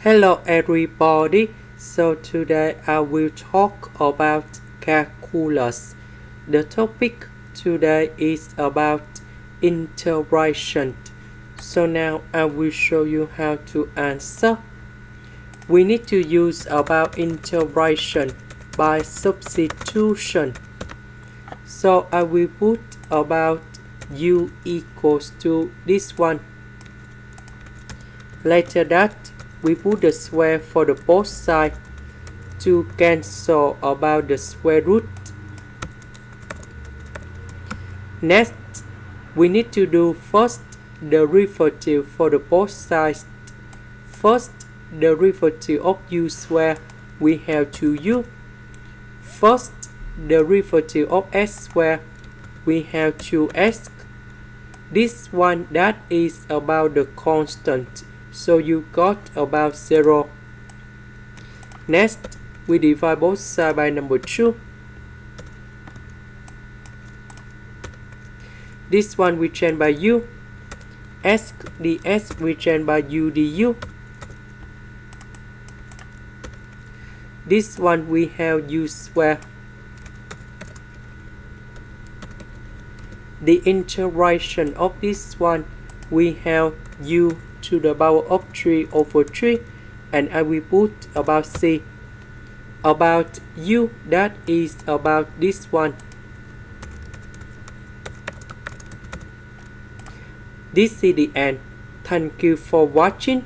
Hello everybody, so today I will talk about calculus. The topic today is about integration. So now I will show you how to answer. We need to use about integration by substitution. So I will put about u equals to this one. Later that we put the square for the both sides to cancel about the square root. Next, we need to do first derivative for the both sides. First derivative of u square, we have 2u. First derivative of s square, we have 2s. This one that is about the constant, so you got about 0. Next, we divide both sides by number 2. This one we change by u. S ds we change by u du. This one we have u square. The integration of this one, we have u to the power of 3 over 3, and I will put about c. About u, that is about this one. This is the end. Thank you for watching.